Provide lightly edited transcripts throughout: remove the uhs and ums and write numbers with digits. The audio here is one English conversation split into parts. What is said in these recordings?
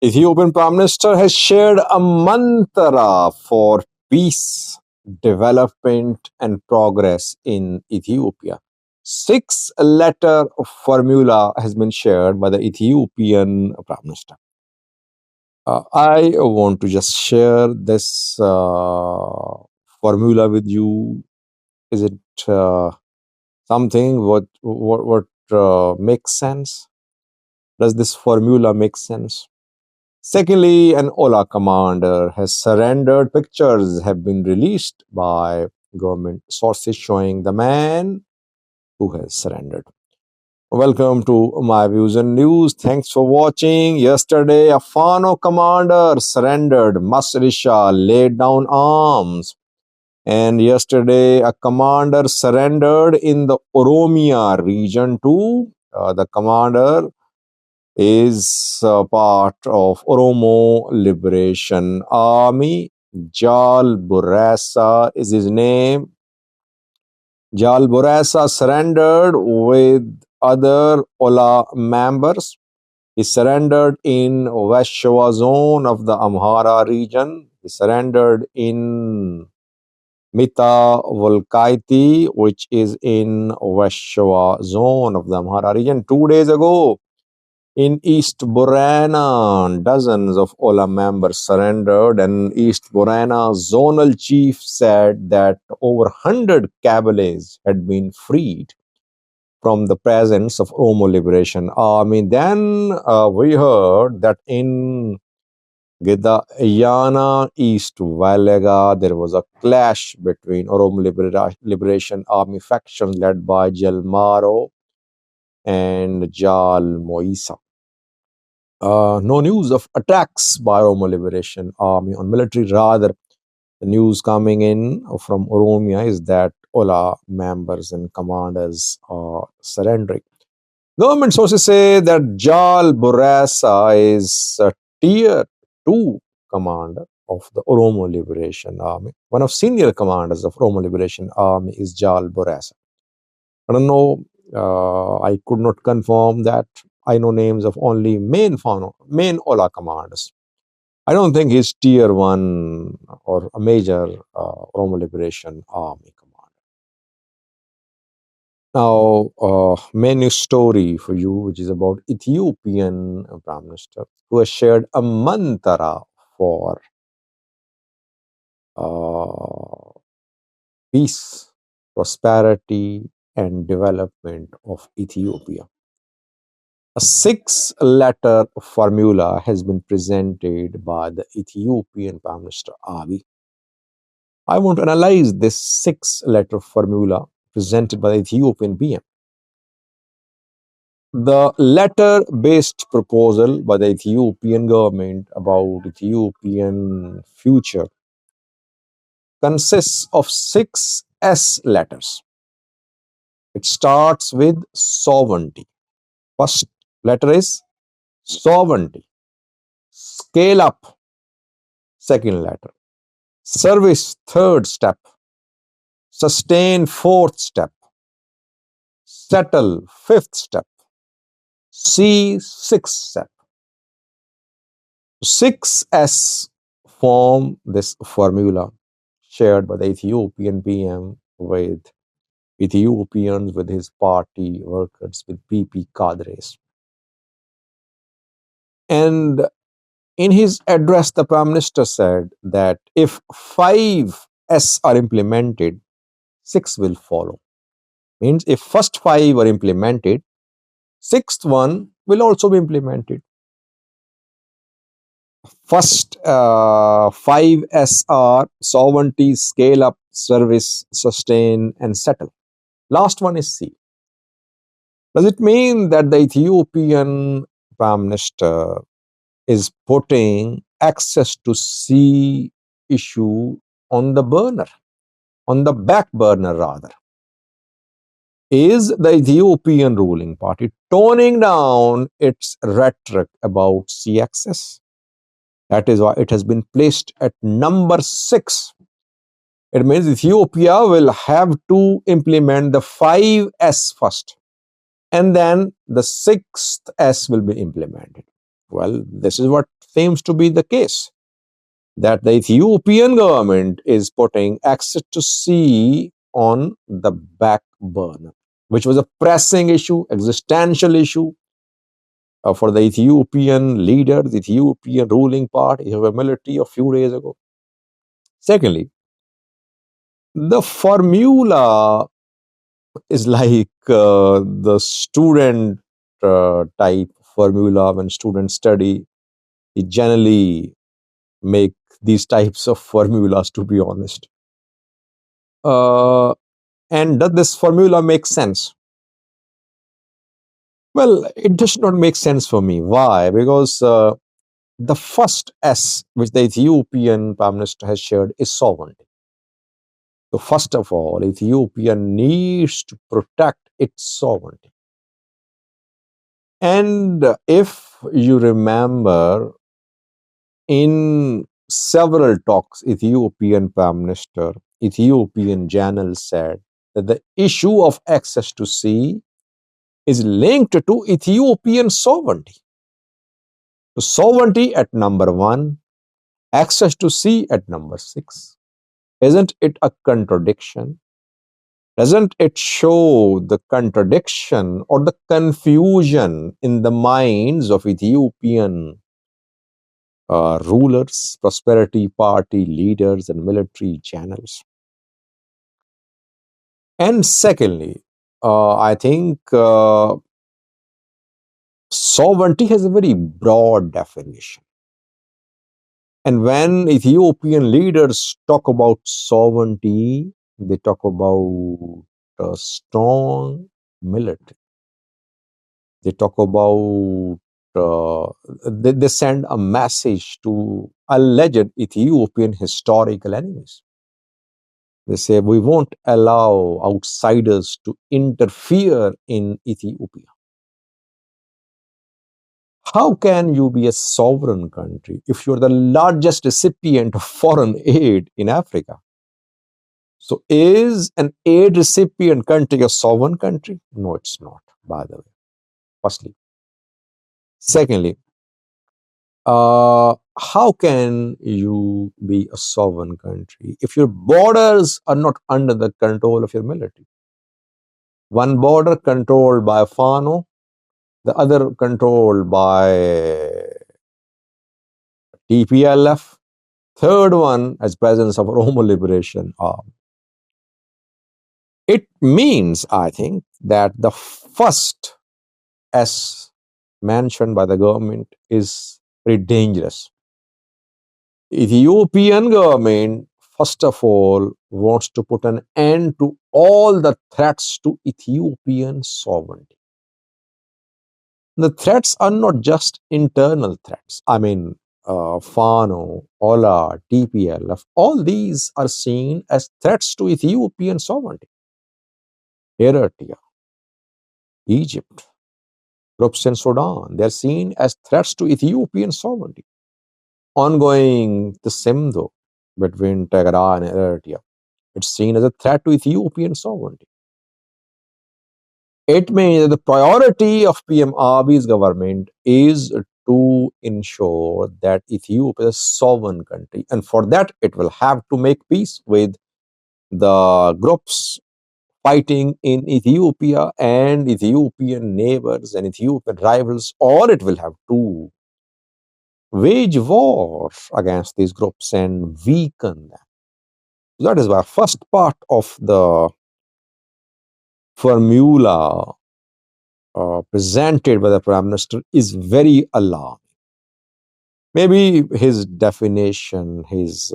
Ethiopian Prime Minister has shared a mantra for peace, development, and progress in Ethiopia. Six-letter formula has been shared by the Ethiopian Prime Minister. I want to just share this formula with you. Is it something what makes sense? Does this formula make sense? Secondly, an OLA commander has surrendered. Pictures have been released by government sources showing the man who has surrendered. Welcome to My Views and News. Thanks for watching. Yesterday, a Fano commander surrendered. Masrisha laid down arms. And yesterday, a commander surrendered in the Oromia region too. The commander is part of Oromo Liberation Army. Jal Burasa is his name. Jal Burasa surrendered with other OLA members. He surrendered in West Showa zone of the Amhara region. He surrendered in Mita Volkaiti, which is in West Showa zone of the Amhara region. 2 days ago, in East Borana, dozens of OLA members surrendered, and East Borana zonal chief said that over 100 Kabyles had been freed from the presence of Oromo Liberation Army. Then we heard that in Gidayana, East Valega, there was a clash between Oromo Liberation Army faction led by Jalmaro and Jal Moisa. No news of attacks by Oromo Liberation Army on military. Rather, the news coming in from Oromia is that OLA members and commanders are surrendering. Government sources say that Jal Burasa is a tier 2 commander of the Oromo Liberation Army. One of senior commanders of Oromo Liberation Army is Jal Burasa. I don't know. I could not confirm that. I know names of only main OLA commanders. I don't think he's tier 1 or a major Oromo Liberation Army commander. Now, main news story for you, which is about Ethiopian Prime Minister, who has shared a mantra for peace, prosperity, and development of Ethiopia. A 6-letter formula has been presented by the Ethiopian Prime Minister Abiy. I want to analyze this 6-letter formula presented by the Ethiopian PM. The letter-based proposal by the Ethiopian government about Ethiopian future consists of 6 S letters. It starts with sovereignty. First letter is sovereignty. Scale up, second letter. Service, third step. Sustain, fourth step. Settle, fifth step. See, sixth step. 6S form this formula shared by the Ethiopian PM with Ethiopians, with his party workers, with PP cadres. And in his address, the Prime Minister said that if 5S are implemented, 6 will follow. Means if first 5 are implemented, 6th one will also be implemented. First 5S are sovereignty, scale up, service, sustain, and settle. Last one is C. Does it mean that the Ethiopian Prime Minister is putting access to C issue on the burner, on the back burner rather? Is the Ethiopian ruling party toning down its rhetoric about sea access? That is why it has been placed at number 6. It means Ethiopia will have to implement the 5S first, and then the 6th S will be implemented. Well, this is what seems to be the case, that the Ethiopian government is putting access to sea on the back burner, which was a pressing issue, existential issue for the Ethiopian leader, the Ethiopian ruling party, Ethiopian military a few days ago. Secondly, the formula is like the student type formula when students study. They generally make these types of formulas, to be honest. And does this formula make sense? Well, it does not make sense for me. Why? Because the first S which the Ethiopian Prime Minister has shared is sovereignty. So first of all, Ethiopia needs to protect its sovereignty. And if you remember, in several talks, Ethiopian Prime Minister, Ethiopian General said that the issue of access to sea is linked to Ethiopian sovereignty. So sovereignty at number one, access to sea at number six. Isn't it a contradiction? Doesn't it show the contradiction or the confusion in the minds of Ethiopian rulers, prosperity party leaders, and military generals? And secondly, I think sovereignty has a very broad definition. And when Ethiopian leaders talk about sovereignty, they talk about a strong military. They talk about, they send a message to alleged Ethiopian historical enemies. They say, we won't allow outsiders to interfere in Ethiopia. How can you be a sovereign country if you're the largest recipient of foreign aid in Africa? So is an aid recipient country a sovereign country? No, it's not, by the way, firstly. Secondly, how can you be a sovereign country if your borders are not under the control of your military? One border controlled by Fano, the other controlled by TPLF, third one as presence of Oromo Liberation Army. It means, I think, that the first S mentioned by the government is very dangerous. Ethiopian government, first of all, wants to put an end to all the threats to Ethiopian sovereignty. The threats are not just internal threats. I mean, Fano, OLA, TPLF, all these are seen as threats to Ethiopian sovereignty. Eritrea, Egypt, groups in Sudan, they're seen as threats to Ethiopian sovereignty. Ongoing the Simdo between Tigray and Eritrea, it's seen as a threat to Ethiopian sovereignty. It means that the priority of PM Abiy's government is to ensure that Ethiopia is a sovereign country. And for that, it will have to make peace with the groups fighting in Ethiopia and Ethiopian neighbors and Ethiopian rivals, or it will have to wage war against these groups and weaken them. That is why first part of the formula presented by the Prime Minister is very alarming. Maybe his definition, his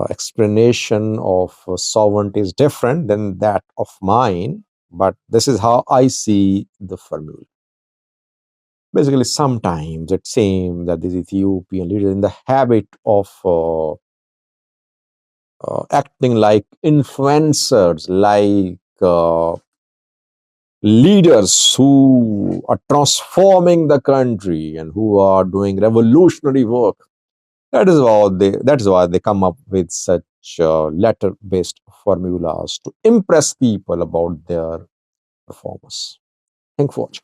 explanation of sovereignty is different than that of mine, but this is how I see the formula. Basically, sometimes it seems that these Ethiopian leaders are in the habit of acting like influencers, like leaders who are transforming the country and who are doing revolutionary work. That is why they come up with such letter-based formulas to impress people about their performance. Thank you for watching.